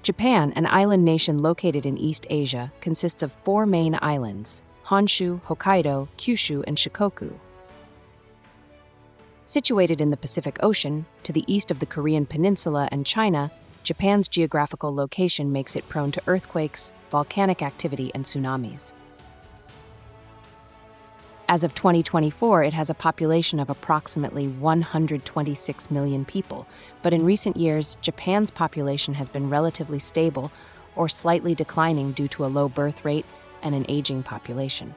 Japan, an island nation located in East Asia, consists of 4 main islands: Honshu, Hokkaido, Kyushu, and Shikoku. Situated in the Pacific Ocean, to the east of the Korean Peninsula and China, Japan's geographical location makes it prone to earthquakes, volcanic activity, and tsunamis. As of 2024, it has a population of approximately 126 million people, but in recent years, Japan's population has been relatively stable or slightly declining due to a low birth rate and an aging population.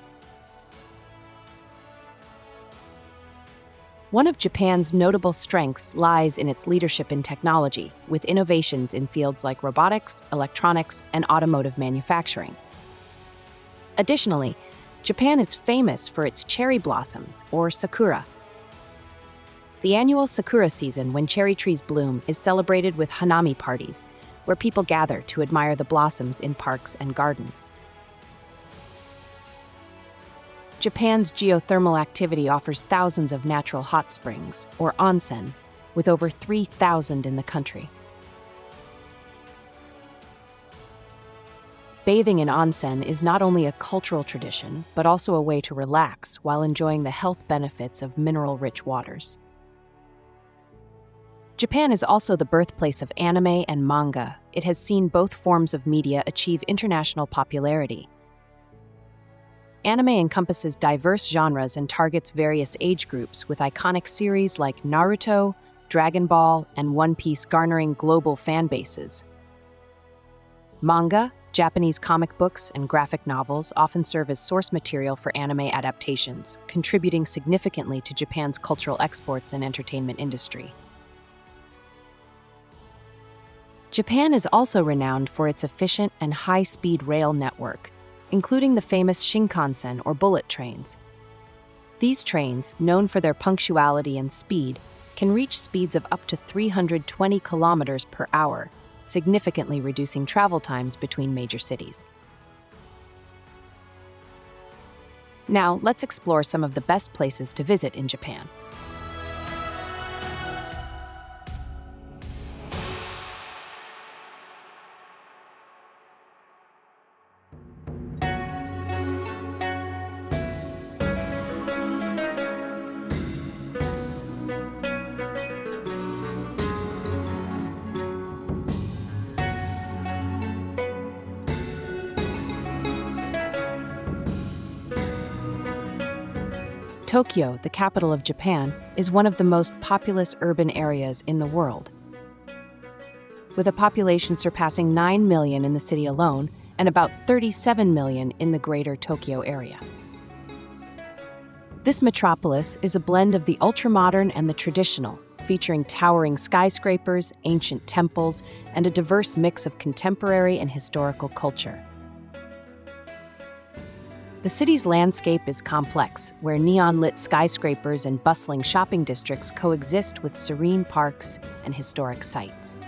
One of Japan's notable strengths lies in its leadership in technology, with innovations in fields like robotics, electronics, and automotive manufacturing. Additionally, Japan is famous for its cherry blossoms, or sakura. The annual sakura season, when cherry trees bloom, is celebrated with hanami parties, where people gather to admire the blossoms in parks and gardens. Japan's geothermal activity offers thousands of natural hot springs, or onsen, with over 3,000 in the country. Bathing in onsen is not only a cultural tradition, but also a way to relax while enjoying the health benefits of mineral-rich waters. Japan is also the birthplace of anime and manga. It has seen both forms of media achieve international popularity. Anime encompasses diverse genres and targets various age groups, with iconic series like Naruto, Dragon Ball, and One Piece garnering global fan bases. Manga, Japanese comic books, and graphic novels often serve as source material for anime adaptations, contributing significantly to Japan's cultural exports and entertainment industry. Japan is also renowned for its efficient and high-speed rail network, including the famous Shinkansen or bullet trains. These trains, known for their punctuality and speed, can reach speeds of up to 320 kilometers per hour, significantly reducing travel times between major cities. Now, let's explore some of the best places to visit in Japan. Tokyo, the capital of Japan, is one of the most populous urban areas in the world. With a population surpassing 9 million in the city alone and about 37 million in the greater Tokyo area. This metropolis is a blend of the ultramodern and the traditional, featuring towering skyscrapers, ancient temples, and a diverse mix of contemporary and historical culture. The city's landscape is complex, where neon-lit skyscrapers and bustling shopping districts coexist with serene parks and historic sites.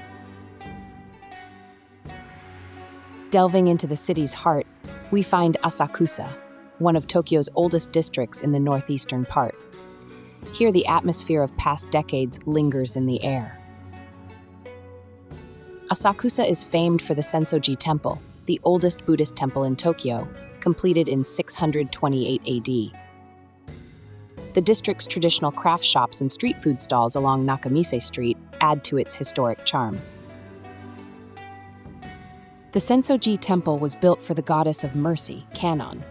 Delving into the city's heart, we find Asakusa, one of Tokyo's oldest districts in the northeastern part. Here, the atmosphere of past decades lingers in the air. Asakusa is famed for the Sensoji Temple, the oldest Buddhist temple in Tokyo, completed in 628 AD. The district's traditional craft shops and street food stalls along Nakamise Street add to its historic charm. The Sensoji Temple was built for the goddess of mercy, Kannon.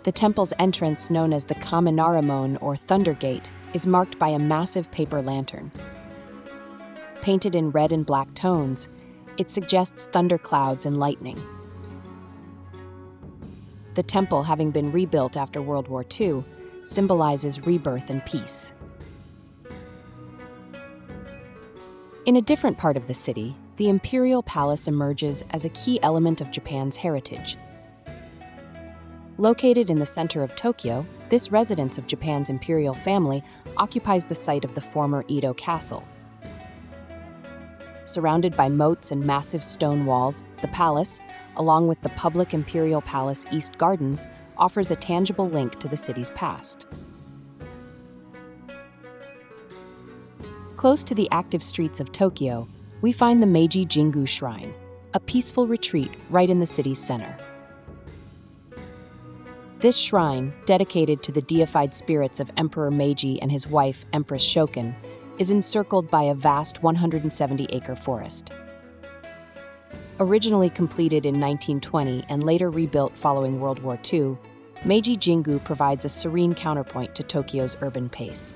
The temple's entrance, known as the Kaminaramon or Thunder Gate, is marked by a massive paper lantern. Painted in red and black tones, it suggests thunderclouds and lightning. The temple, having been rebuilt after World War II, symbolizes rebirth and peace. In a different part of the city, the Imperial Palace emerges as a key element of Japan's heritage. Located in the center of Tokyo, this residence of Japan's imperial family occupies the site of the former Edo Castle. Surrounded by moats and massive stone walls, the palace, along with the public Imperial Palace East Gardens, offers a tangible link to the city's past. Close to the active streets of Tokyo we find the Meiji Shrine, a peaceful retreat right in the city's center. This shrine, dedicated to the deified spirits of Emperor Meiji and his wife, Empress Shokin, is encircled by a vast 170-acre forest. Originally completed in 1920 and later rebuilt following World War II, Meiji Jingu provides a serene counterpoint to Tokyo's urban pace.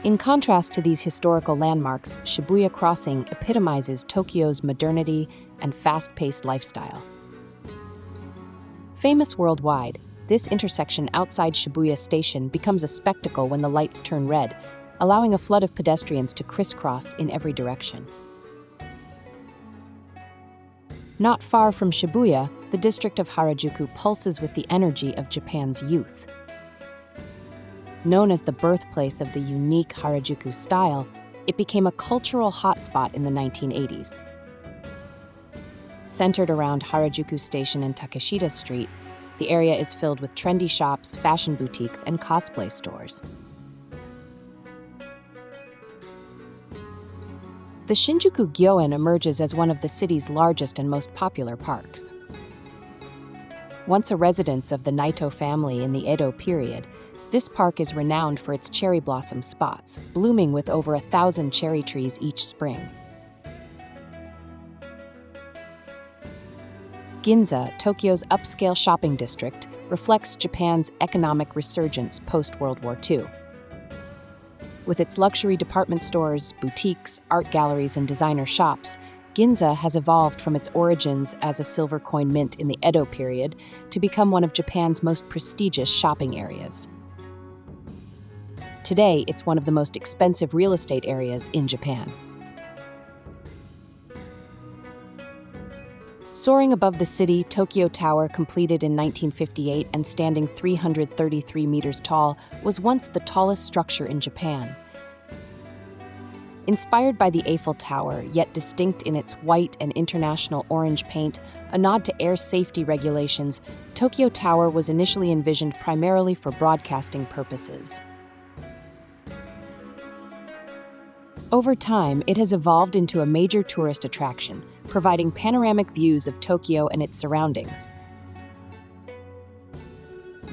In contrast to these historical landmarks, Shibuya Crossing epitomizes Tokyo's modernity and fast-paced lifestyle. Famous worldwide, this intersection outside Shibuya Station becomes a spectacle when the lights turn red, allowing a flood of pedestrians to crisscross in every direction. Not far from Shibuya, the district of Harajuku pulses with the energy of Japan's youth. Known as the birthplace of the unique Harajuku style, it became a cultural hotspot in the 1980s. Centered around Harajuku Station and Takeshita Street, the area is filled with trendy shops, fashion boutiques, and cosplay stores. The Shinjuku Gyoen emerges as one of the city's largest and most popular parks. Once a residence of the Naito family in the Edo period, this park is renowned for its cherry blossom spots, blooming with over 1,000 cherry trees each spring. Ginza, Tokyo's upscale shopping district, reflects Japan's economic resurgence post-World War II. With its luxury department stores, boutiques, art galleries, and designer shops, Ginza has evolved from its origins as a silver coin mint in the Edo period to become one of Japan's most prestigious shopping areas. Today, it's one of the most expensive real estate areas in Japan. Soaring above the city, Tokyo Tower, completed in 1958 and standing 333 meters tall, was once the tallest structure in Japan. Inspired by the Eiffel Tower, yet distinct in its white and international orange paint, a nod to air safety regulations, Tokyo Tower was initially envisioned primarily for broadcasting purposes. Over time, it has evolved into a major tourist attraction, providing panoramic views of Tokyo and its surroundings.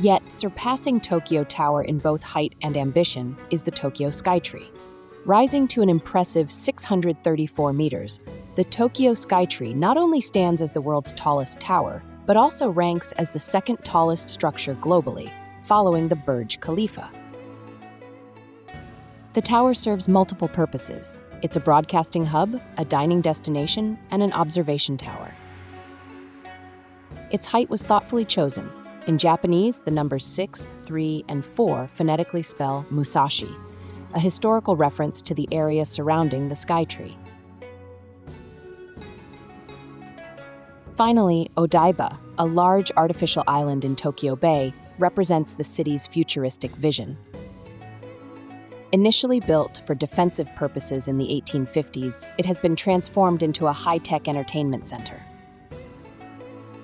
Yet, surpassing Tokyo Tower in both height and ambition is the Tokyo Skytree. Rising to an impressive 634 meters, the Tokyo Skytree not only stands as the world's tallest tower, but also ranks as the second tallest structure globally, following the Burj Khalifa. The tower serves multiple purposes. It's a broadcasting hub, a dining destination, and an observation tower. Its height was thoughtfully chosen. In Japanese, the numbers 6, 3, and 4 phonetically spell Musashi, a historical reference to the area surrounding the Skytree. Finally, Odaiba, a large artificial island in Tokyo Bay, represents the city's futuristic vision. Initially built for defensive purposes in the 1850s, it has been transformed into a high-tech entertainment center.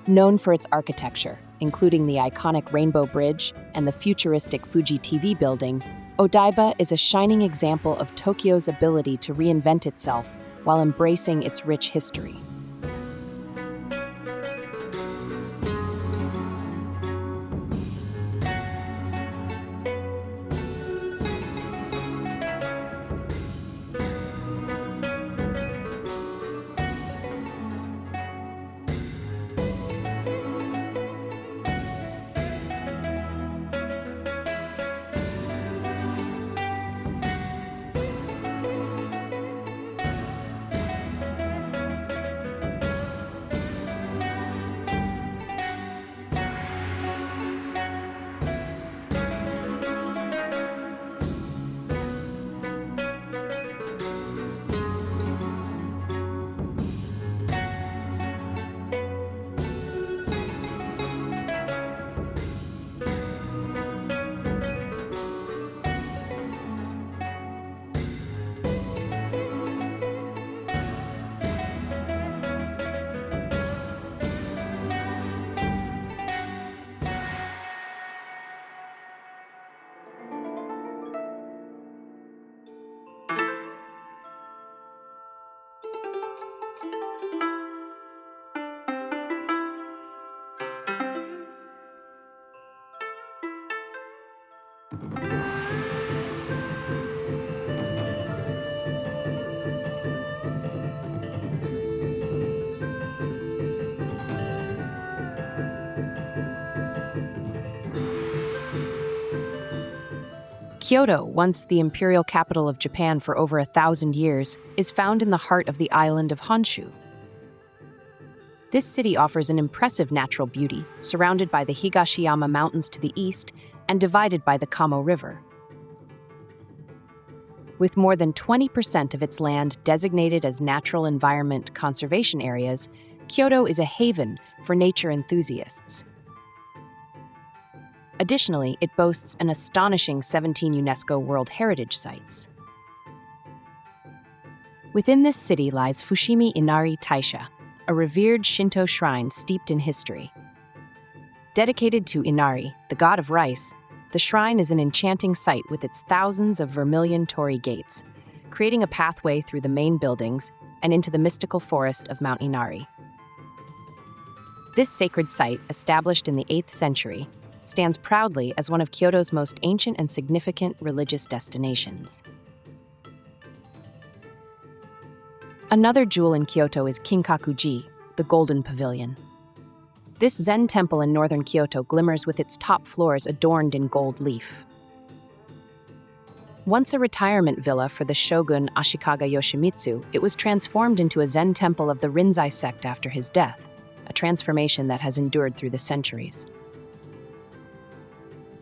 Known for its architecture, including the iconic Rainbow Bridge and the futuristic Fuji TV building, Odaiba is a shining example of Tokyo's ability to reinvent itself while embracing its rich history. Kyoto, once the imperial capital of Japan for over 1,000 years, is found in the heart of the island of Honshu. This city offers an impressive natural beauty, surrounded by the Hiroshima Mountains to the east and divided by the Kamo River. With more than 20% of its land designated as natural environment conservation areas, Kyoto is a haven for nature enthusiasts. Additionally, it boasts an astonishing 17 UNESCO World Heritage Sites. Within this city lies Fushimi Inari Taisha, a revered Shinto shrine steeped in history. Dedicated to Inari, the god of rice, the shrine is an enchanting sight with its thousands of vermilion torii gates, creating a pathway through the main buildings and into the mystical forest of Mount Inari. This sacred site, established in the 8th century, stands proudly as one of Kyoto's most ancient and significant religious destinations. Another jewel in Kyoto is Kinkaku-ji, the Golden Pavilion. This Zen temple in northern Kyoto glimmers with its top floors adorned in gold leaf. Once a retirement villa for the shogun Ashikaga Yoshimitsu, it was transformed into a Zen temple of the Rinzai sect after his death, a transformation that has endured through the centuries.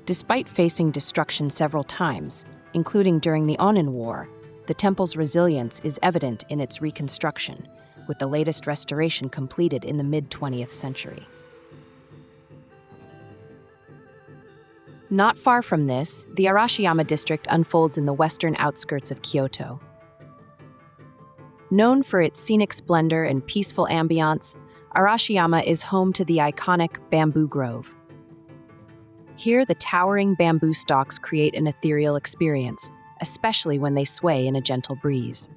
Despite facing destruction several times, including during the Onin War, the temple's resilience is evident in its reconstruction, with the latest restoration completed in the mid-20th century. Not far from this, the Arashiyama district unfolds in the western outskirts of Kyoto. Known for its scenic splendor and peaceful ambiance, Arashiyama is home to the iconic bamboo grove. Here, the towering bamboo stalks create an ethereal experience, especially when they sway in a gentle breeze.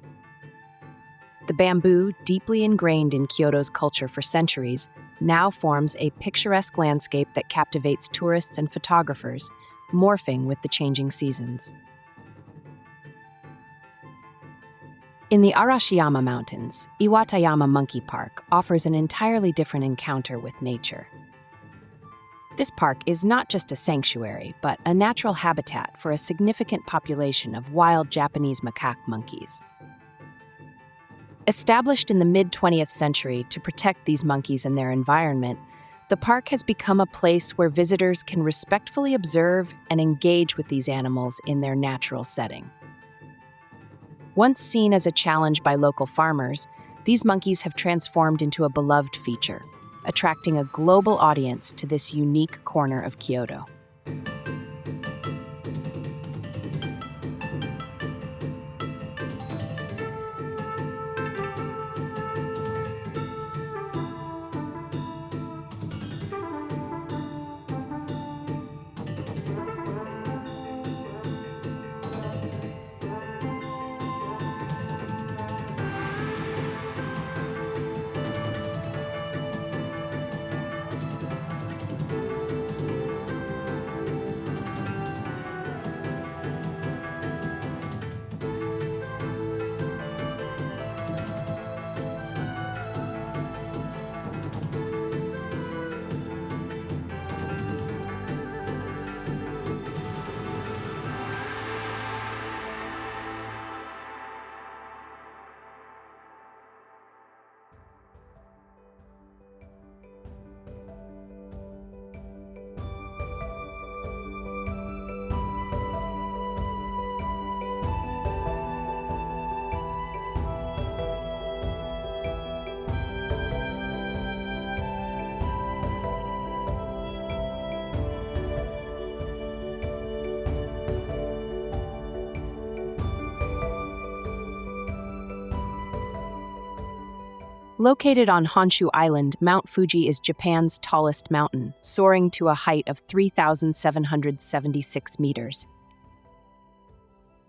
The bamboo, deeply ingrained in Kyoto's culture for centuries, now forms a picturesque landscape that captivates tourists and photographers, morphing with the changing seasons. In the Arashiyama Mountains, Iwatayama Monkey Park offers an entirely different encounter with nature. This park is not just a sanctuary, but a natural habitat for a significant population of wild Japanese macaque monkeys. Established in the mid-20th century to protect these monkeys and their environment, the park has become a place where visitors can respectfully observe and engage with these animals in their natural setting. Once seen as a challenge by local farmers, these monkeys have transformed into a beloved feature, attracting a global audience to this unique corner of Kyoto. Located on Honshu Island, Mount Fuji is Japan's tallest mountain, soaring to a height of 3,776 meters.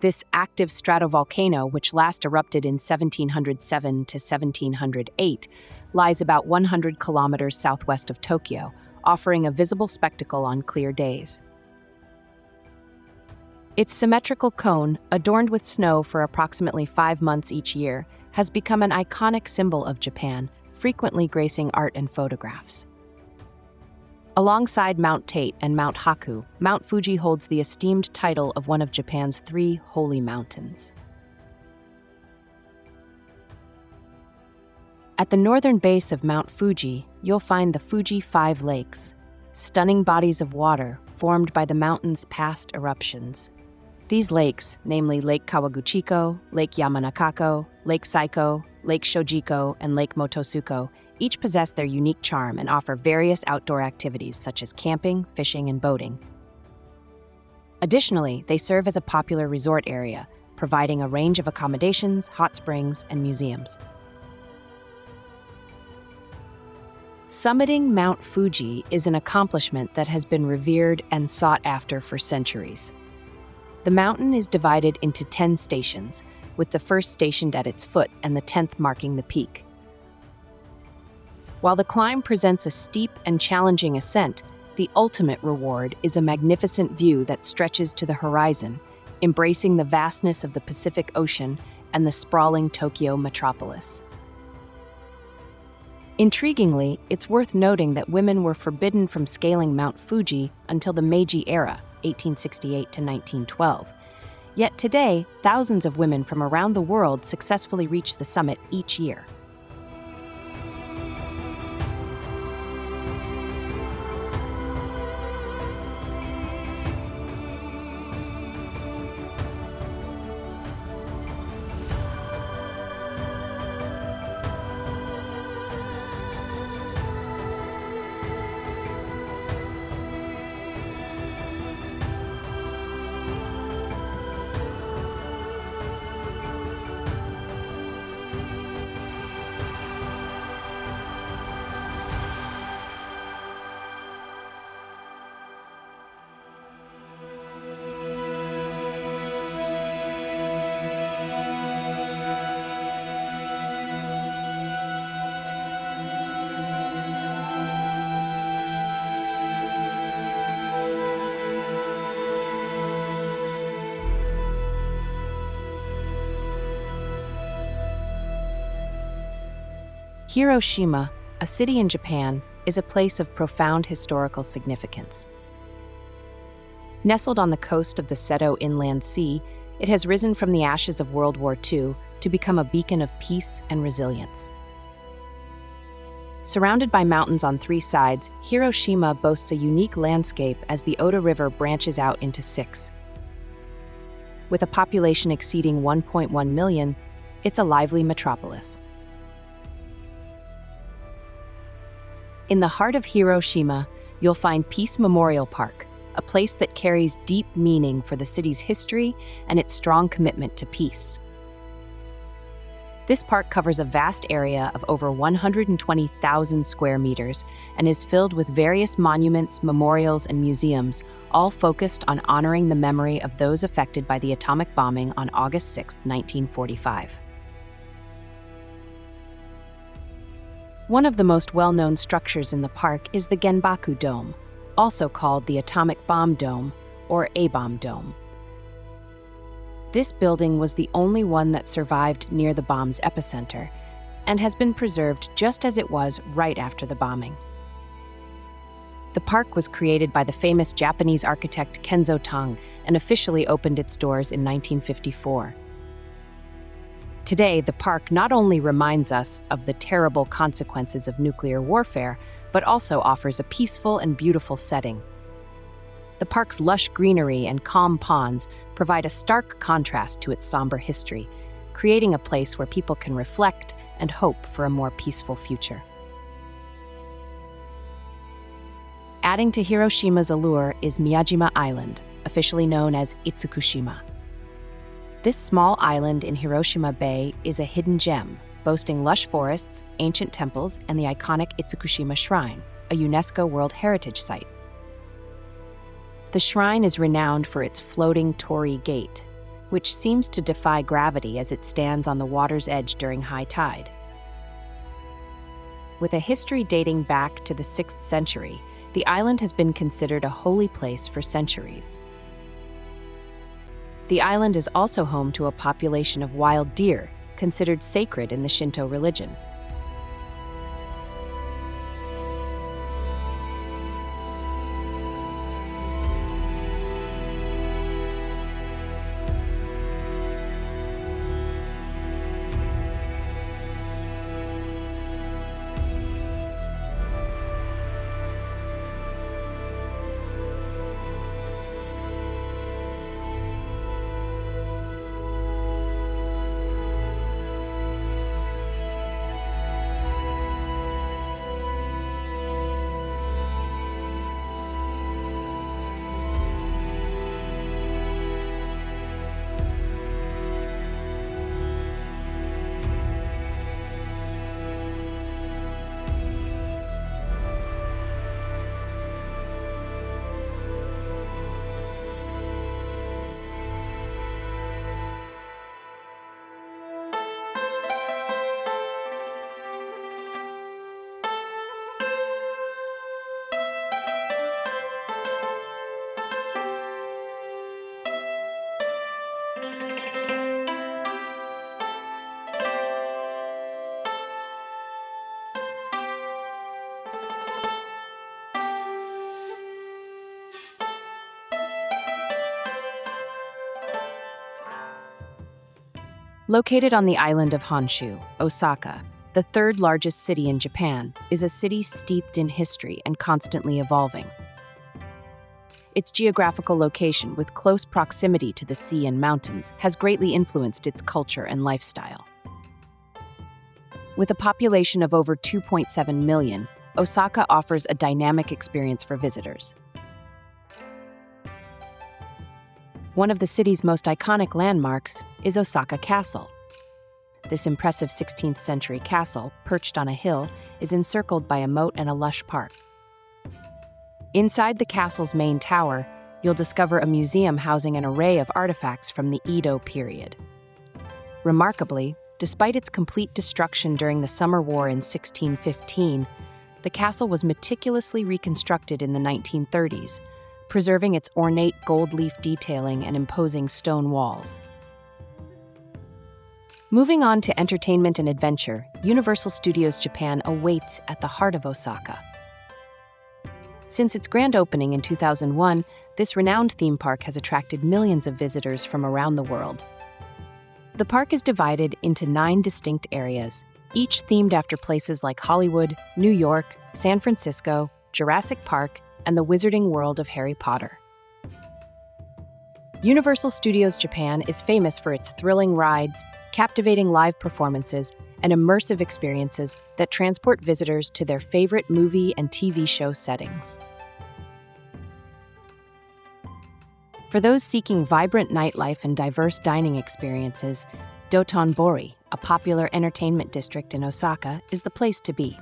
This active stratovolcano, which last erupted in 1707 to 1708, lies about 100 kilometers southwest of Tokyo, offering a visible spectacle on clear days. Its symmetrical cone, adorned with snow for approximately 5 months each year, has become an iconic symbol of Japan, frequently gracing art and photographs. Alongside Mount Tate and Mount Haku, Mount Fuji holds the esteemed title of one of Japan's 3 holy mountains. At the northern base of Mount Fuji, you'll find the Fuji 5 Lakes, stunning bodies of water formed by the mountain's past eruptions. These lakes, namely Lake Kawaguchiko, Lake Yamanakako, Lake Saiko, Lake Shojiko, and Lake Motosuko, each possess their unique charm and offer various outdoor activities such as camping, fishing, and boating. Additionally, they serve as a popular resort area, providing a range of accommodations, hot springs, and museums. Summiting Mount Fuji is an accomplishment that has been revered and sought after for centuries. The mountain is divided into 10 stations, with the first stationed at its foot and the 10th marking the peak. While the climb presents a steep and challenging ascent, the ultimate reward is a magnificent view that stretches to the horizon, embracing the vastness of the Pacific Ocean and the sprawling Tokyo metropolis. Intriguingly, it's worth noting that women were forbidden from scaling Mount Fuji until the Meiji era, 1868 to 1912. Yet today, thousands of women from around the world successfully reach the summit each year. Hiroshima, a city in Japan, is a place of profound historical significance. Nestled on the coast of the Seto Inland Sea, it has risen from the ashes of World War II to become a beacon of peace and resilience. Surrounded by mountains on 3 sides, Hiroshima boasts a unique landscape as the Oda River branches out into 6. With a population exceeding 1.1 million, it's a lively metropolis. In the heart of Hiroshima, you'll find Peace Memorial Park, a place that carries deep meaning for the city's history and its strong commitment to peace. This park covers a vast area of over 120,000 square meters and is filled with various monuments, memorials, and museums, all focused on honoring the memory of those affected by the atomic bombing on August 6, 1945. One of the most well-known structures in the park is the Genbaku Dome, also called the Atomic Bomb Dome or A-Bomb Dome. This building was the only one that survived near the bomb's epicenter and has been preserved just as it was right after the bombing. The park was created by the famous Japanese architect Kenzo Tang and officially opened its doors in 1954. Today, the park not only reminds us of the terrible consequences of nuclear warfare, but also offers a peaceful and beautiful setting. The park's lush greenery and calm ponds provide a stark contrast to its somber history, creating a place where people can reflect and hope for a more peaceful future. Adding to Hiroshima's allure is Miyajima Island, officially known as Itsukushima. This small island in Hiroshima Bay is a hidden gem, boasting lush forests, ancient temples, and the iconic Itsukushima Shrine, a UNESCO World Heritage Site. The shrine is renowned for its floating torii gate, which seems to defy gravity as it stands on the water's edge during high tide. With a history dating back to the 6th century, the island has been considered a holy place for centuries. The island is also home to a population of wild deer, considered sacred in the Shinto religion. Located on the island of Honshu, Osaka, the third largest city in Japan, is a city steeped in history and constantly evolving. Its geographical location, with close proximity to the sea and mountains, has greatly influenced its culture and lifestyle. With a population of over 2.7 million, Osaka offers a dynamic experience for visitors. One of the city's most iconic landmarks is Osaka Castle. This impressive 16th century castle, perched on a hill, is encircled by a moat and a lush park. Inside the castle's main tower, you'll discover a museum housing an array of artifacts from the Edo period. Remarkably, despite its complete destruction during the Summer War in 1615, the castle was meticulously reconstructed in the 1930s, preserving its ornate gold leaf detailing and imposing stone walls. Moving on to entertainment and adventure, Universal Studios Japan awaits at the heart of Osaka. Since its grand opening in 2001, this renowned theme park has attracted millions of visitors from around the world. The park is divided into 9 distinct areas, each themed after places like Hollywood, New York, San Francisco, Jurassic Park, and the wizarding world of Harry Potter. Universal Studios Japan is famous for its thrilling rides, captivating live performances, and immersive experiences that transport visitors to their favorite movie and TV show settings. For those seeking vibrant nightlife and diverse dining experiences, Dotonbori, a popular entertainment district in Osaka, is the place to be.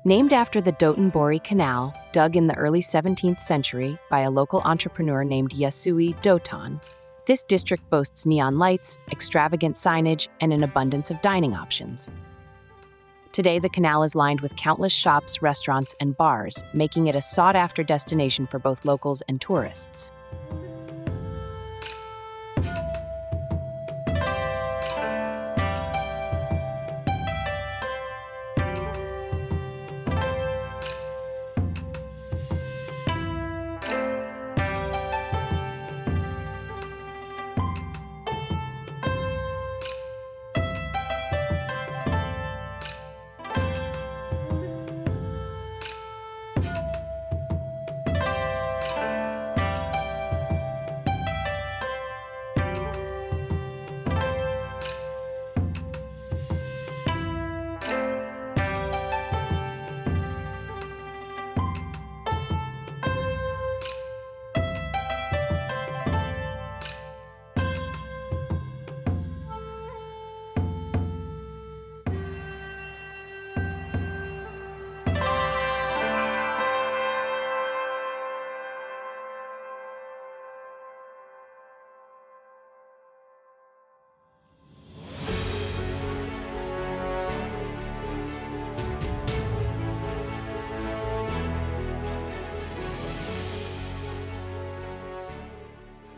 Named after the Dotonbori Canal, dug in the early 17th century by a local entrepreneur named Yasui Doton, this district boasts neon lights, extravagant signage, and an abundance of dining options. Today, the canal is lined with countless shops, restaurants, and bars, making it a sought-after destination for both locals and tourists.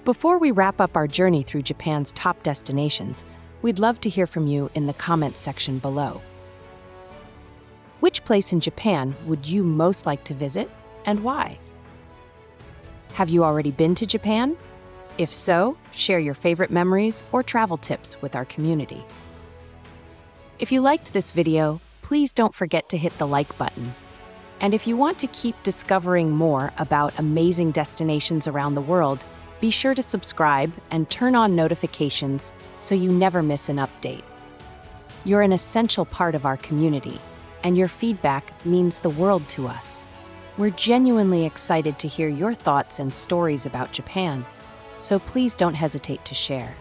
Before we wrap up our journey through Japan's top destinations, we'd love to hear from you in the comments section below. Which place in Japan would you most like to visit, and why? Have you already been to Japan? If so, share your favorite memories or travel tips with our community. If you liked this video, please don't forget to hit the like button. And if you want to keep discovering more about amazing destinations around the world, be sure to subscribe and turn on notifications so you never miss an update. You're an essential part of our community, and your feedback means the world to us. We're genuinely excited to hear your thoughts and stories about Japan, so please don't hesitate to share.